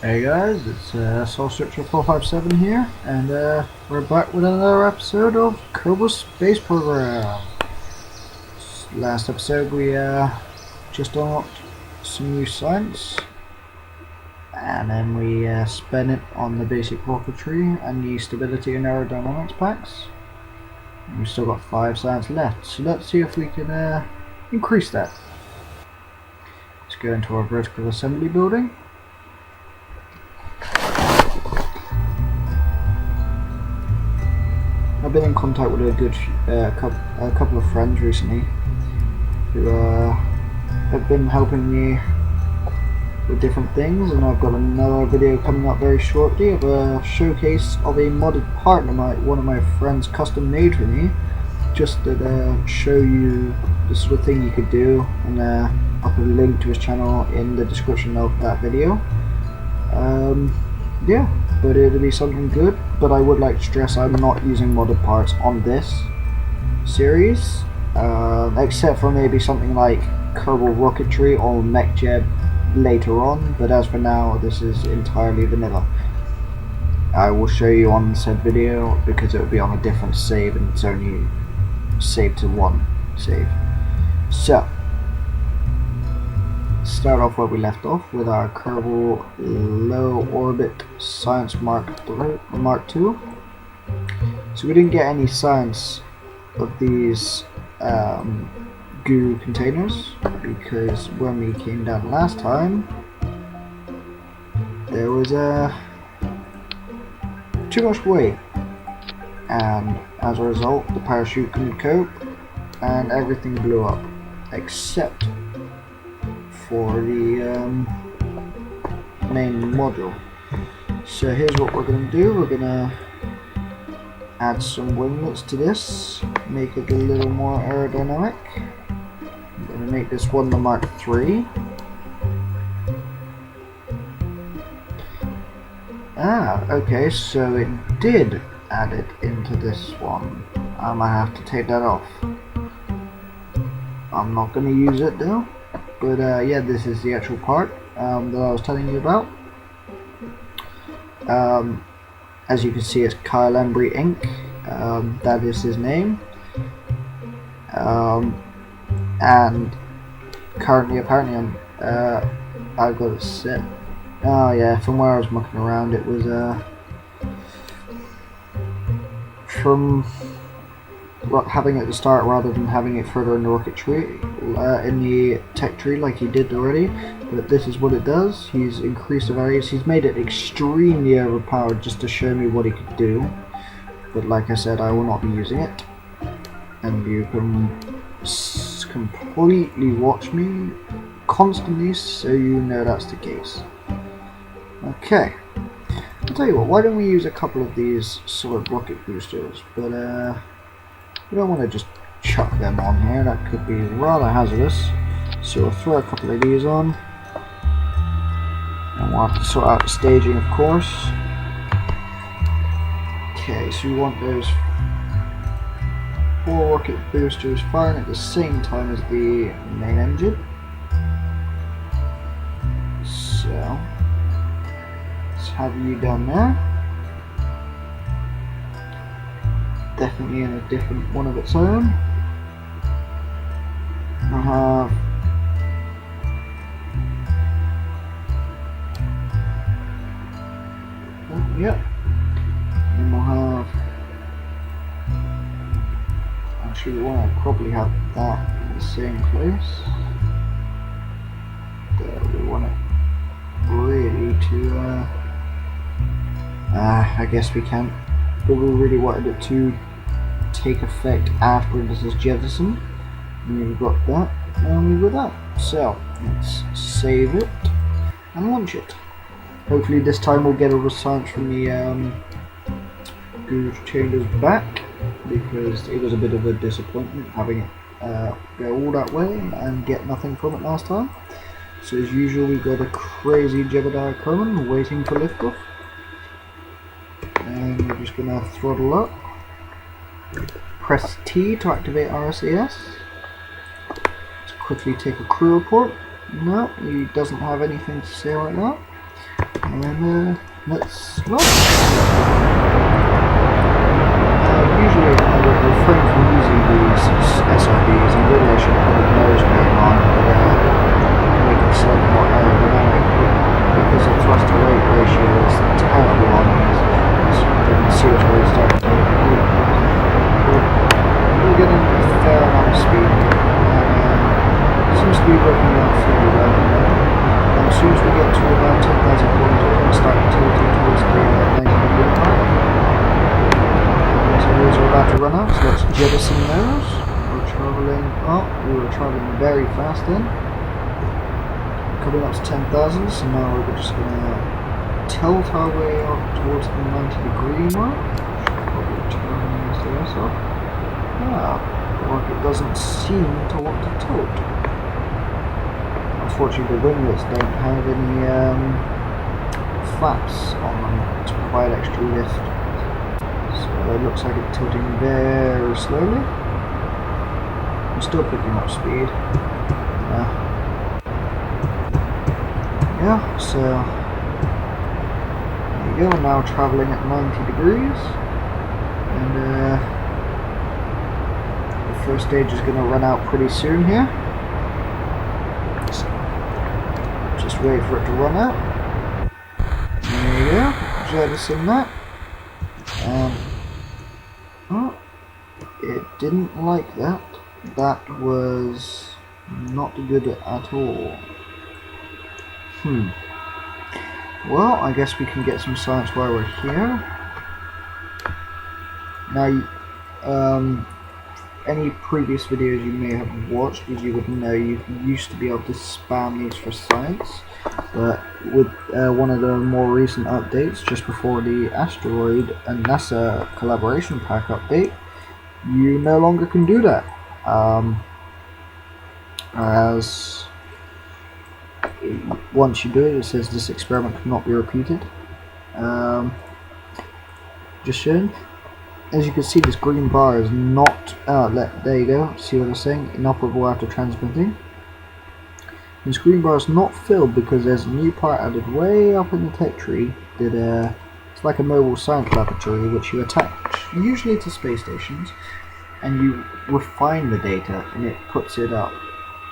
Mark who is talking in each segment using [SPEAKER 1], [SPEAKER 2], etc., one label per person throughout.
[SPEAKER 1] Hey guys, it's Soul Searcher 457 here, and we're back with another episode of Kerbal Space Program. Last episode we just unlocked some new science, and then we spent it on the basic rocketry and the stability and aerodynamics packs. And we've still got 5 science left, so let's see if we can increase that. Let's go into our vertical assembly building. I've been in contact with a couple of friends recently who have been helping me with different things, and I've got another video coming up very shortly of a showcase of a modded part that one of my friends custom made for me, just to show you the sort of thing you could do, and I'll put a link to his channel in the description of that video. Yeah, but it'll be something good. But I would like to stress I'm not using modded parts on this series, except for maybe something like Kerbal Rocketry or MechJeb later on, but as for now this is entirely vanilla. I will show you on said video because it will be on a different save and it's only saved to one save. So start off where we left off with our Kerbal Low Orbit Science Mark II. So we didn't get any science of these goo containers because when we came down last time there was too much weight, and as a result the parachute couldn't cope and everything blew up except for the main module. So here's what we're going to do. We're going to add some winglets to this, make it a little more aerodynamic. I'm going to make this one the Mark III. Okay, so it did add it into this one. I might have to take that off. I'm not going to use it though. But yeah, this is the actual part that I was telling you about. As you can see, it's Kyle Embry Inc. That is his name. And currently, apparently, I've got it set. Oh yeah, from where I was mucking around, it was from having it at the start rather than having it further in the rocket tree, in the tech tree like he did already. But this is what it does. He's increased the values. He's made it extremely overpowered just to show me what he could do. But like I said, I will not be using it, and you can completely watch me constantly so you know that's the case. Okay, I'll tell you what, why don't we use a couple of these solid rocket boosters, but we don't want to just chuck them on here, that could be rather hazardous. So we'll throw a couple of these on, and we'll have to sort out the staging, of course. Okay, so we want those 4 rocket boosters firing at the same time as the main engine. So let's have you down there. Definitely in a different one of its own. I'll have yep. And we'll have actually we want to probably have that in the same place. We want it really to I guess we can't, but we really wanted it to take effect after this is jettisoned. And we've got that, and we've got that. So let's save it and launch it. Hopefully this time we'll get all the science from the goo chambers back, because it was a bit of a disappointment having it go all that way and get nothing from it last time. So as usual, we've got a crazy Jebediah Kerman waiting for liftoff, and we're just gonna throttle up. Press T to activate our SSES. Let's quickly take a crew report. No, he doesn't have anything to say right now. And let's run. Usually I would refrain from using these SRBs, and really I should put a nose beam on, to make it slightly more aerodynamic, but because the thrust to weight ratio is terrible on these, you can see it's really starting to we're getting a fair amount of speed, and seems to be working out fairly well. And as soon as we get to about 10,000 points, we're going to start tilting towards the 90-degree mark. Those are about to run out, so let's jettison those. We were travelling very fast then. Coming up to 10,000, so now we're just going to tilt our way up towards the 90-degree mark. Probably turn the SSES up. The rocket doesn't seem to want to tilt. Unfortunately, the winglets don't have any flaps on them to provide extra lift. So it looks like it's tilting very slowly. I'm still picking up speed. Yeah, so there you go, we're now travelling at 90 degrees. And the first stage is going to run out pretty soon here. So just wait for it to run out. There you go, jettison that. And it didn't like that. That was not good at all. Well, I guess we can get some science while we're here. Now, any previous videos you may have watched, as you would know, you used to be able to spam these for science, but with one of the more recent updates, just before the asteroid and NASA collaboration pack update, you no longer can do that. As once you do it, it says this experiment cannot be repeated. Just showing. As you can see, this green bar is not there you go, see what I'm saying? Inoperable after transmitting. This green bar is not filled because there's a new part added way up in the tech tree that it's like a mobile science laboratory which you attach usually to space stations, and you refine the data and it puts it up,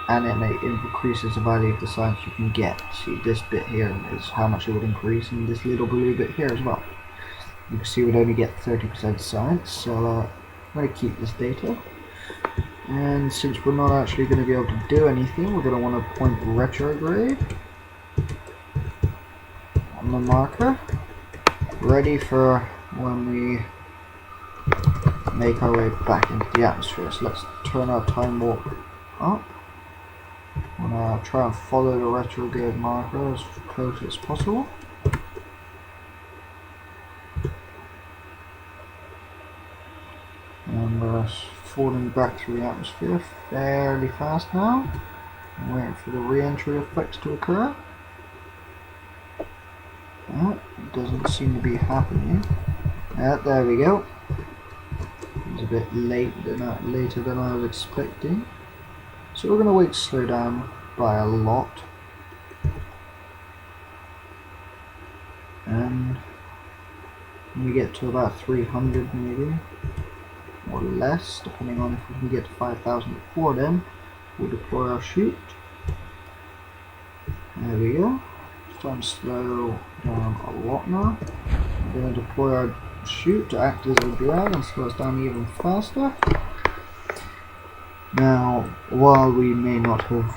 [SPEAKER 1] and it increases the value of the science you can get. See, this bit here is how much it would increase, and this little blue bit here as well. You can see we'd only get 30% science, so I'm going to keep this data. And since we're not actually going to be able to do anything, we're going to want to point retrograde on the marker, ready for when we make our way back into the atmosphere. So let's turn our time warp up. I'm going to try and follow the retrograde marker as close as possible. And we're falling back through the atmosphere fairly fast now. I'm waiting for the re-entry effects to occur. It doesn't seem to be happening. There we go. It's a bit later than I was expecting. So we're going to wait to slow down by a lot. And when we get to about 300 maybe, or less, depending on if we can get to 5,000 before then, we'll deploy our chute. There we go. It's time to slow down a lot now. We're going to deploy our chute to act as a drag and slow us down even faster. Now, while we may not have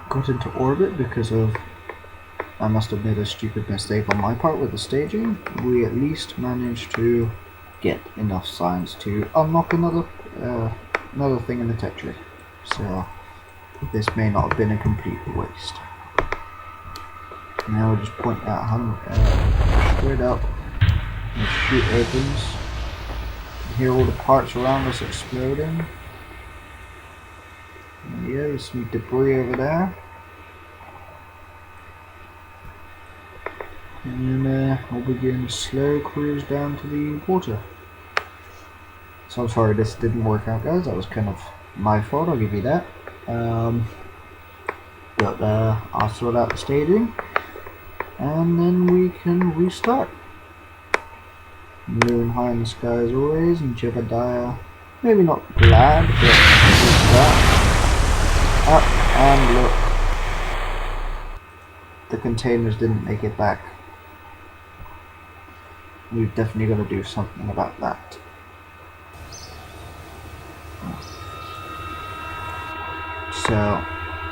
[SPEAKER 1] got into orbit because of, I must admit, a stupid mistake on my part with the staging, we at least managed to get enough science to unlock another thing in the tech tree. So this may not have been a complete waste. Now we'll just point that straight up. The chute opens. You hear all the parts around us exploding. Yeah, there's some debris over there. And then we'll begin a slow cruise down to the water. So I'm sorry this didn't work out, guys. That was kind of my fault, I'll give you that. But I'll sort out the staging. and then we can restart. Moon high in the sky as always, and Jebediah, maybe not glad, but that. Up, and look. The containers didn't make it back. We've definitely got to do something about that. So,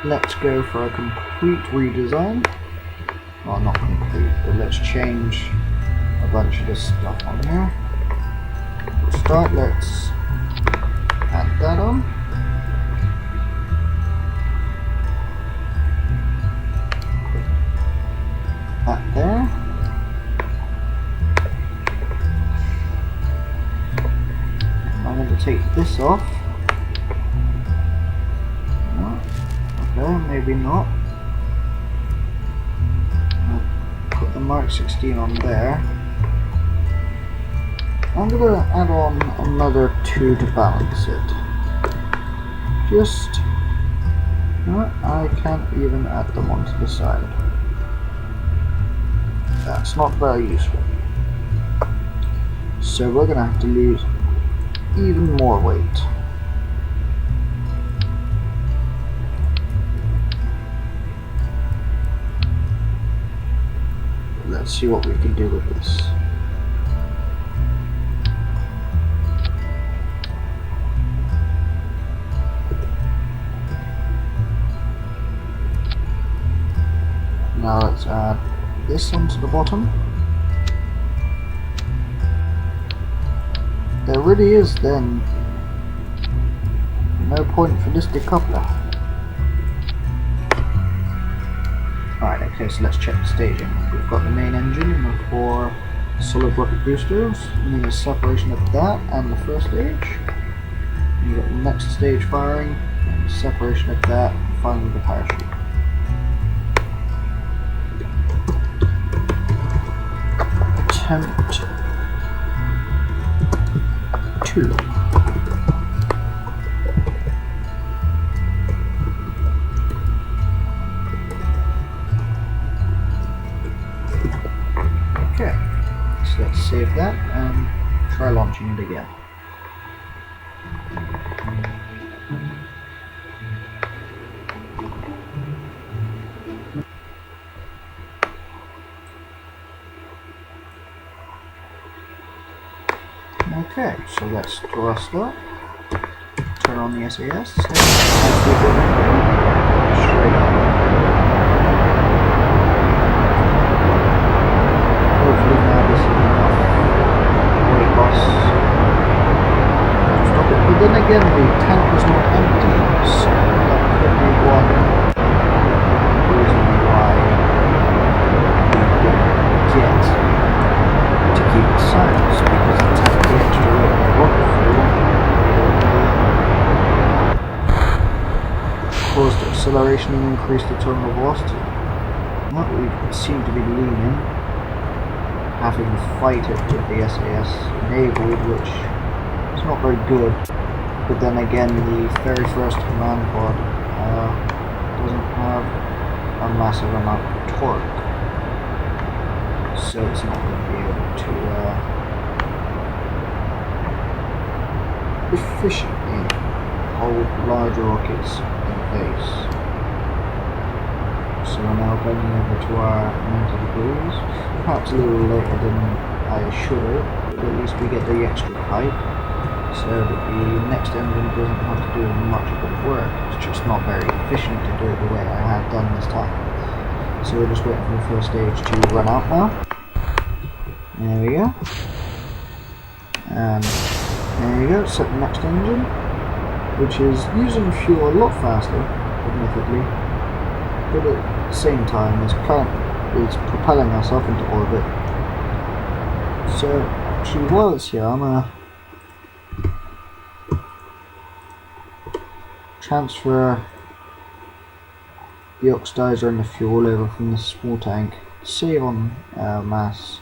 [SPEAKER 1] let's go for a complete redesign. Well, not complete, but let's change a bunch of this stuff on here. We'll start, let's add that on. That there. I'm going to take this off. No. Okay, maybe not. I'll put the Mark 16 on there. I'm going to add on another 2 to balance it. Just... no, I can't even add them onto the side. That's not very useful. So we're going to have to lose even more weight. Let's see what we can do with this. Now let's add this onto the bottom. There really is then no point for this decoupler. Alright, okay, so let's check the staging. We've got the main engine and the 4 solid rocket boosters, and then the separation of that and the first stage. And you've got the next stage firing, and the separation of that, and finally the parachute. Attempt 2. Okay, so let's save that and try launching it again. Okay, so let's thrust up, turn on the SES, as we did straight up. Hopefully now this is enough weight loss to stop it, but then again the tank was not empty, so that could be one reason why we didn't get to keep the science, because the tank the extra weight of rocket fuel caused acceleration and increased the terminal velocity. Well, we seem to be leaning, having to fight it with the SAS enabled, which is not very good. But then again, the very first command pod doesn't have a massive amount of torque, so it's not going to be able to efficiently hold large rockets in place. So we're now bending over to our 90 degrees, perhaps a little later than I should have, but at least we get the extra height, so that the next engine doesn't have to do much of the work. It's just not very efficient to do it the way I have done this time. So we're just waiting for the first stage to run out now. There we go. And there you go, set the next engine, which is using fuel a lot faster, admittedly, but at the same time it's propelling us up into orbit. So actually while it's here, I'm gonna transfer the oxidizer and the fuel over from the small tank, save on mass.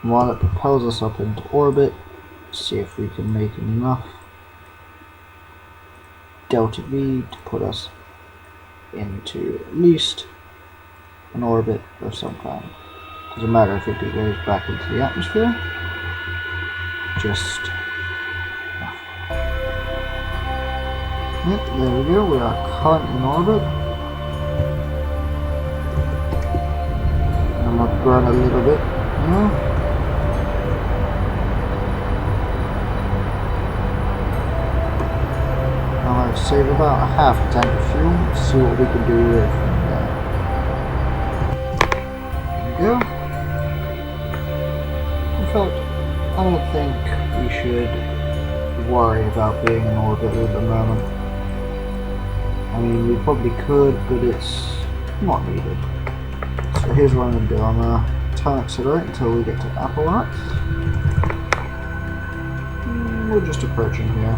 [SPEAKER 1] While it propels us up into orbit, see if we can make enough delta V to put us into at least an orbit of some kind. Doesn't matter if it goes back into the atmosphere. Just... Yep, there we go, we are currently in orbit. I'm gonna burn a little bit here. I'm gonna save about a half a tank of fuel to see what we can do with it from there. There we go. In fact, I don't think we should worry about being in orbit at the moment. I mean, we probably could, but it's not needed. So here's what I'm going to do. I'm going to time accelerate until we get to Appalach. We're just approaching here.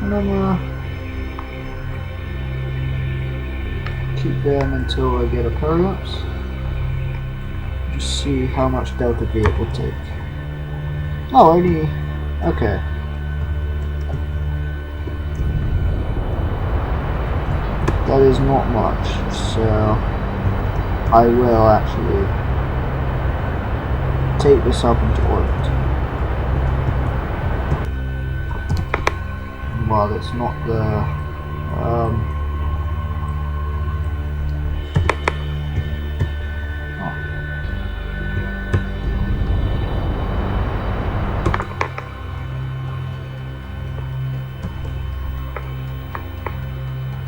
[SPEAKER 1] And I'm going to keep going until I get a periapse. Just see how much delta V it will take. Oh, only... okay. That is not much, so I will actually take this up into orbit. While it's not the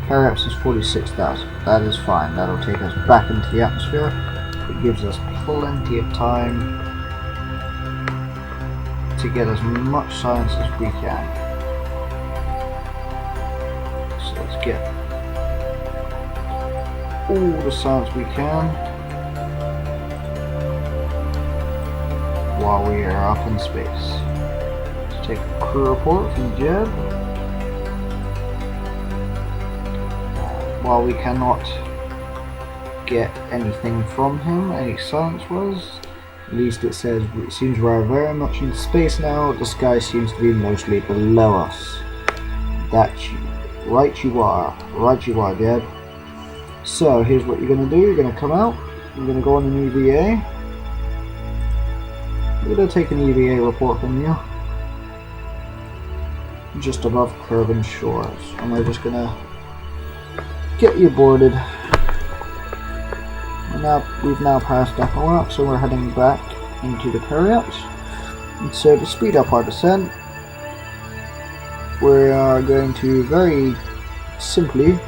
[SPEAKER 1] Periapse is 46,000. That is fine. That'll take us back into the atmosphere. It gives us plenty of time to get as much science as we can. So let's get all the science we can while we are up in space. Let's take a crew report from Jeb. While we cannot get anything from him, any science-wise, at least it says it seems we're very much in space now. The sky seems to be mostly below us. Right you are, Jeb. So here's what you're going to do. You're going to come out. You're going to go on an EVA. We're going to take an EVA report from you, just above Kerbin Shores, and we're just going to get you boarded. We've now passed Appalach, so we're heading back into the Periapse. And so to speed up our descent, we are going to very simply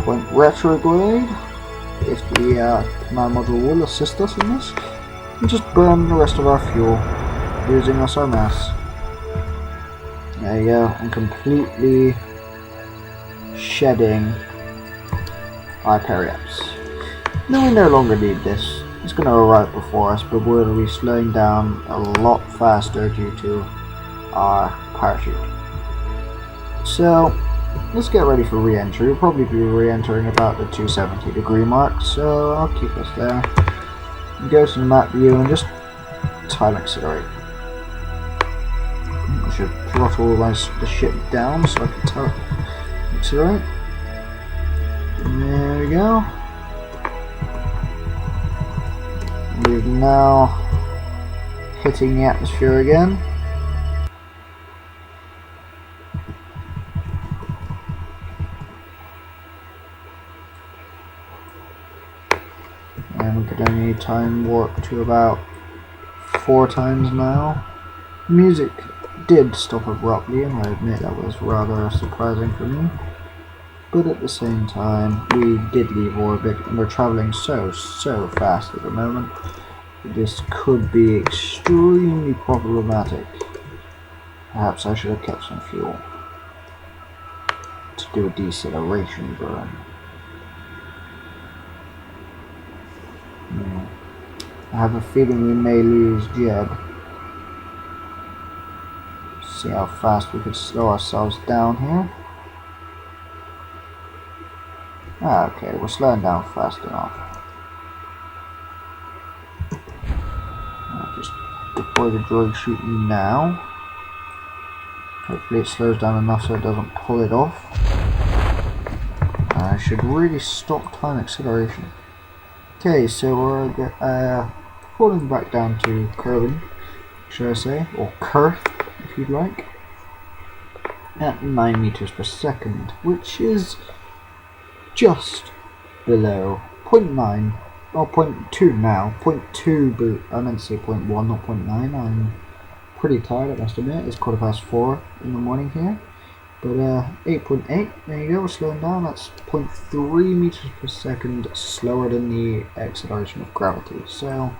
[SPEAKER 1] point retrograde, if the command module will assist us in this, and just burn the rest of our fuel, losing us our mass. There you go, and completely shedding our Periapse. No, we no longer need this. It's going to arrive before us, but we'll be slowing down a lot faster due to our parachute. So, let's get ready for re-entry. We'll probably be re-entering about the 270 degree mark, so I'll keep us there. Go to the map view and just time accelerate. I should throttle the ship down so I can time accelerate. There we go. We're now hitting the atmosphere again. And we could only time warp to about 4 times now. Music did stop abruptly, and I admit that was rather surprising for me. But at the same time, we did leave orbit, and we're traveling so fast at the moment that this could be extremely problematic. Perhaps I should have kept some fuel to do a deceleration burn. I have a feeling we may lose Jeb. See how fast we could slow ourselves down here. Okay, we're slowing down fast enough. I'll just deploy the droid chute now. Hopefully it slows down enough so it doesn't pull it off. I should really stop time acceleration. Okay, so we're falling back down to curving, should I say, or curve if you'd like, at 9 meters per second, which is just below 0.9 or 0.2 now. 0.2, but I meant to say 0.1, not 0.9. I'm pretty tired, I must admit. It's 4:15 in the morning here. But 8.8, there you go, we're slowing down. That's 0.3 meters per second slower than the acceleration of gravity. So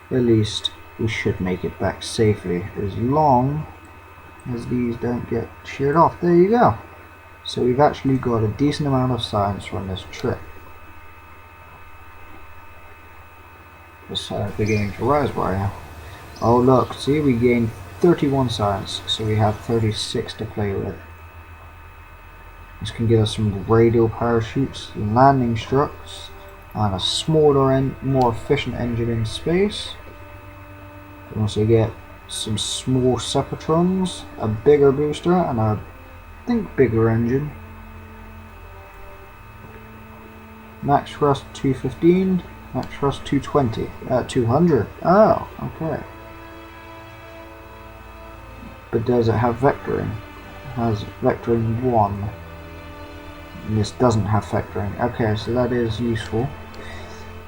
[SPEAKER 1] at least we should make it back safely, as long as these don't get sheared off. There you go. So we've actually got a decent amount of science from this trip. Just beginning to rise by now. Oh look, see, we gained 31 science, so we have 36 to play with. This can get us some radial parachutes, landing struts, and a smaller and more efficient engine in space. We can also get some small separatrons, a bigger booster, and I think bigger engine. Max thrust 215, max thrust 220, 200. Oh, okay. But does it have vectoring? It has vectoring 1. And this doesn't have vectoring. Okay, so that is useful.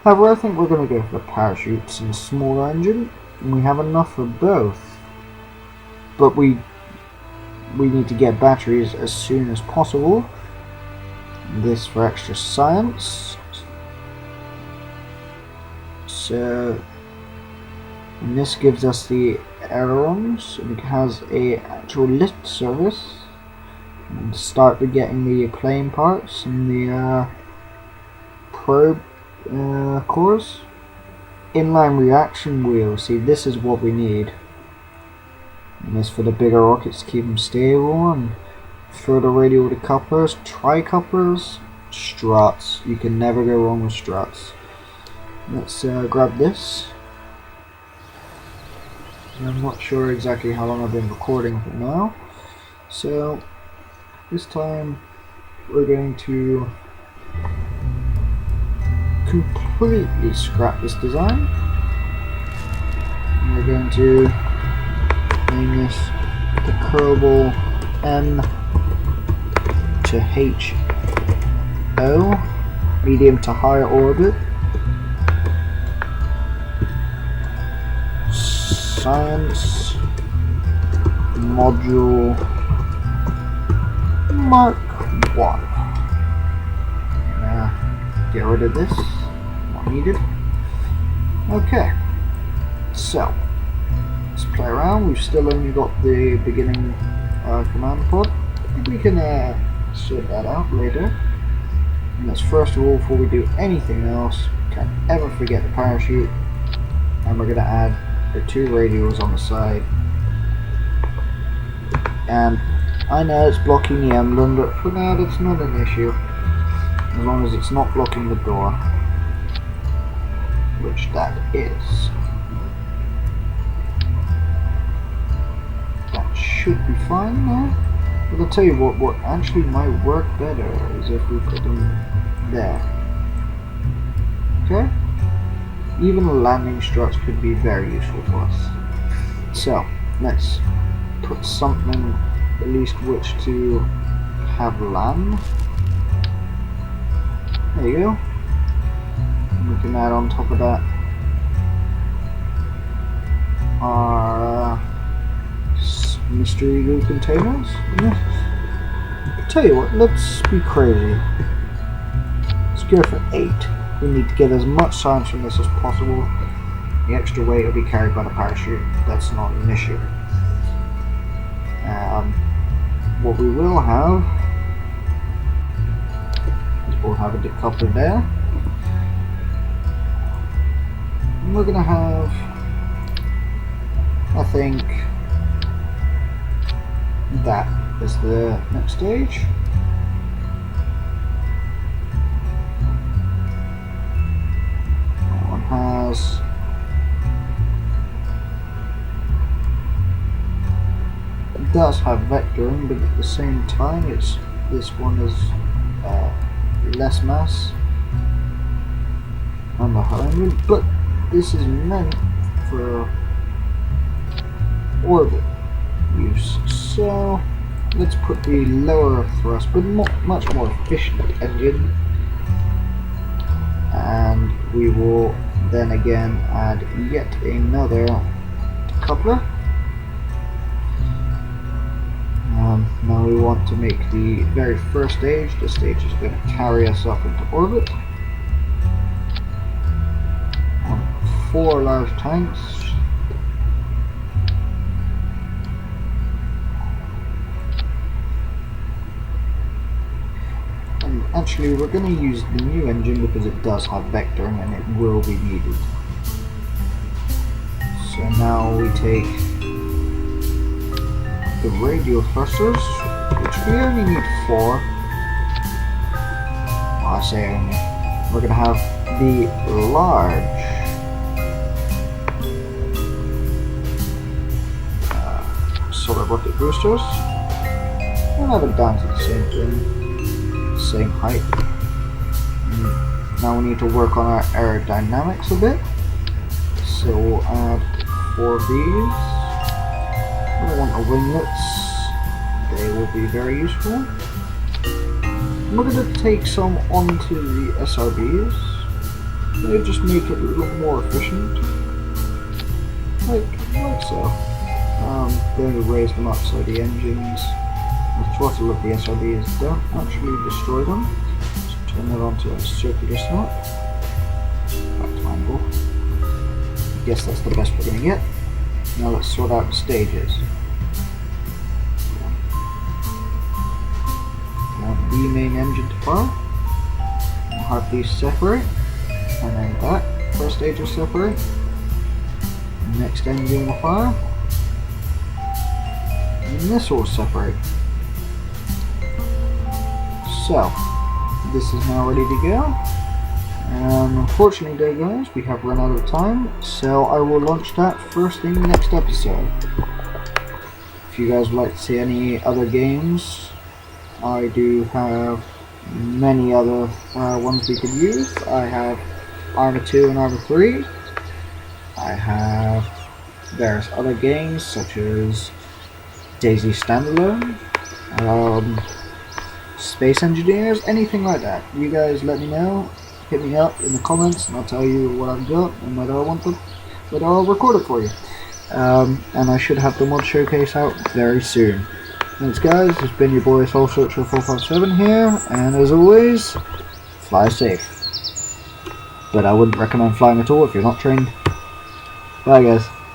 [SPEAKER 1] However, I think we're going to go for the parachutes and the smaller engine. And we have enough for both. But we need to get batteries as soon as possible. This for extra science. So, and this gives us the ailerons. It has a actual lift service. And start with getting the plane parts and the probe cores. Inline reaction wheel. See, this is what we need. And this for the bigger rockets to keep them stable, and further radial decouplers, tri-couplers, struts. You can never go wrong with struts. Let's grab this. I'm not sure exactly how long I've been recording for now, so this time we're going to completely scrap this design. And we're going to name this the Kerbal M to HO, medium to high orbit. Science Module Mark 1. Get rid of this, not needed. Okay, so let's play around. We've still only got the beginning command pod. I think we can sort that out later. And let's first of all, before we do anything else, can't ever forget the parachute, and we're going to add the 2 radials on the side. And I know it's blocking the emblem, but for now that's not an issue, as long as it's not blocking the door, which that is. That should be fine now. But I'll tell you what actually might work better is if we put them there. Okay? Even landing struts could be very useful to us. So, let's put something at least which to have land. There you go. And we can add on top of that our mystery glue containers. I'll tell you what, let's be crazy. Let's go for 8. We need to get as much science from this as possible. The extra weight will be carried by the parachute. That's not an issue. What we will have is we'll have a decoupler there. And we're going to have, I think, that is the next stage. That one has does have vectoring, but at the same time, this one is less mass on the high end, but this is meant for orbit use. So let's put the lower thrust but much more efficient engine, and we will then again add yet another coupler. Now we want to make the very first stage. The stage is going to carry us up into orbit. 4 large tanks. And actually we're going to use the new engine because it does have vectoring and it will be needed. So now we take the radial thrusters, which we only need 4. Well, I say only. We're going to have the large solid rocket boosters. We'll have it down to the same thing, same height. Now we need to work on our aerodynamics a bit. So we'll add 4 of these. I want the winglets, they will be very useful. We're going to take some onto the SRBs. They just make it look more efficient, like so. Going to raise them up so the engines, the throttle of the SRBs don't actually destroy them. Just turn that onto a circular slot. Back to angle. I guess that's the best we're going to get. Now let's sort out the stages. The main engine to fire. We'll have these separate, and then that first stage will separate. The next engine will fire, and this will separate. So this is now ready to go. Unfortunately there guys, we have run out of time, so I will launch that first thing next episode. If you guys would like to see any other games, I do have many other ones we could use. I have Arma 2 and Arma 3. I have various other games such as Daisy Standalone, Space Engineers, anything like that. You guys let me know, hit me up in the comments and I'll tell you what I've got and whether I want them, whether I'll record it for you. And I should have the mod showcase out very soon. Thanks guys, it's been your boy Soul Searcher 457 here, and as always, fly safe. But I wouldn't recommend flying at all if you're not trained. Bye guys.